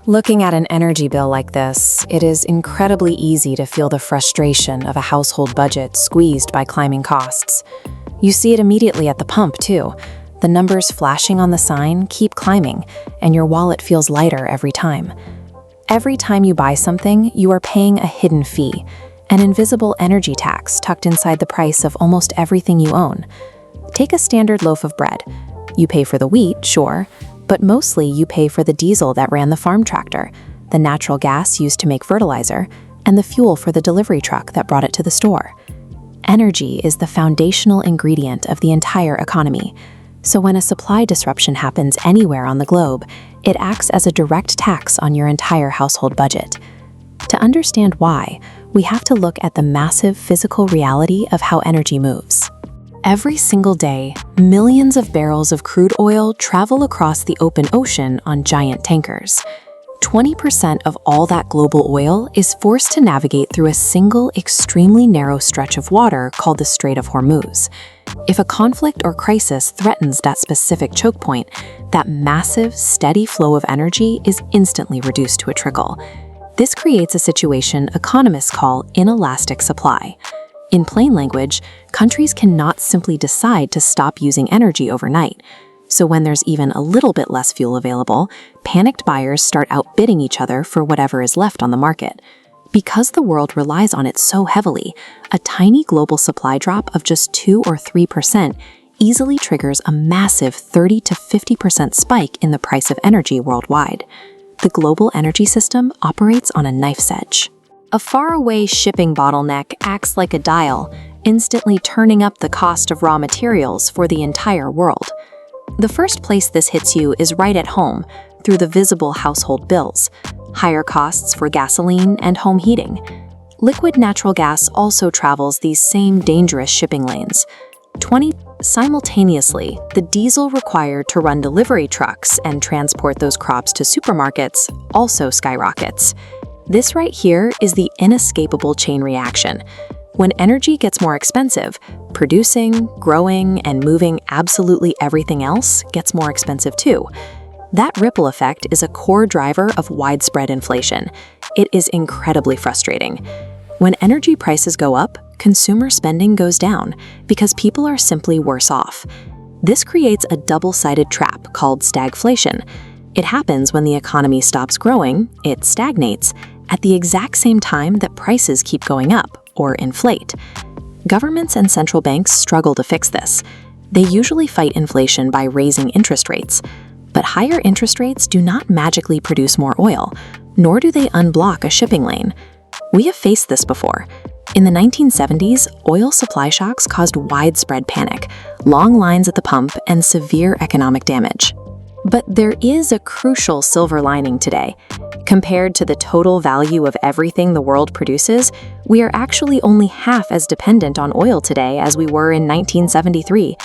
Looking at an energy bill like this, it is incredibly easy to feel the frustration of a household budget squeezed by climbing costs. You see it immediately at the pump, too. The numbers flashing on the sign keep climbing, and your wallet feels lighter every time. Every time you buy something, you are paying a hidden fee, an invisible energy tax tucked inside the price of almost everything you own. Take a standard loaf of bread. You pay for the wheat, sure, but mostly you pay for the diesel that ran the farm tractor, the natural gas used to make fertilizer, and the fuel for the delivery truck that brought it to the store. Energy is the foundational ingredient of the entire economy, so when a supply disruption happens anywhere on the globe, it acts as a direct tax on your entire household budget. To understand why, we have to look at the massive physical reality of how energy moves. Every single day, millions of barrels of crude oil travel across the open ocean on giant tankers. 20% of all that global oil is forced to navigate through a single, extremely narrow stretch of water called the Strait of Hormuz. If a conflict or crisis threatens that specific choke point, that massive, steady flow of energy is instantly reduced to a trickle. This creates a situation economists call inelastic supply. In plain language, countries cannot simply decide to stop using energy overnight. So when there's even a little bit less fuel available, panicked buyers start outbidding each other for whatever is left on the market. Because the world relies on it so heavily, a tiny global supply drop of just 2 or 3% easily triggers a massive 30 to 50% spike in the price of energy worldwide. The global energy system operates on a knife's edge. A faraway shipping bottleneck acts like a dial, instantly turning up the cost of raw materials for the entire world. The first place this hits you is right at home, through the visible household bills, higher costs for gasoline and home heating. Liquid natural gas also travels these same dangerous shipping lanes. Simultaneously, the diesel required to run delivery trucks and transport those crops to supermarkets also skyrockets. This right here is the inescapable chain reaction. When energy gets more expensive, producing, growing, and moving absolutely everything else gets more expensive too. That ripple effect is a core driver of widespread inflation. It is incredibly frustrating. When energy prices go up, consumer spending goes down because people are simply worse off. This creates a double-sided trap called stagflation. It happens when the economy stops growing, it stagnates, at the exact same time that prices keep going up, or inflate. Governments and central banks struggle to fix this. They usually fight inflation by raising interest rates. But higher interest rates do not magically produce more oil, nor do they unblock a shipping lane. We have faced this before. In the 1970s, oil supply shocks caused widespread panic, long lines at the pump, and severe economic damage. But there is a crucial silver lining today. Compared to the total value of everything the world produces, we are actually only half as dependent on oil today as we were in 1973.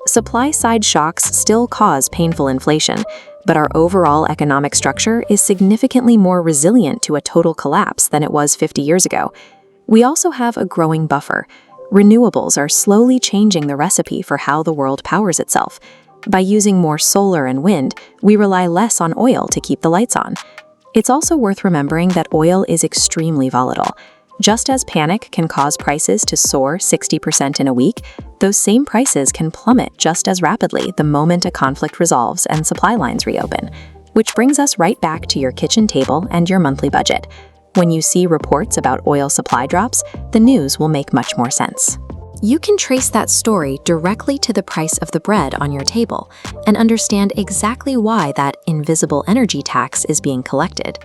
Supply-side shocks still cause painful inflation, but our overall economic structure is significantly more resilient to a total collapse than it was 50 years ago. We also have a growing buffer. Renewables are slowly changing the recipe for how the world powers itself. By using more solar and wind, we rely less on oil to keep the lights on. It's also worth remembering that oil is extremely volatile. Just as panic can cause prices to soar 60% in a week, those same prices can plummet just as rapidly the moment a conflict resolves and supply lines reopen. Which brings us right back to your kitchen table and your monthly budget. When you see reports about oil supply drops, the news will make much more sense. You can trace that story directly to the price of the bread on your table and understand exactly why that invisible energy tax is being collected.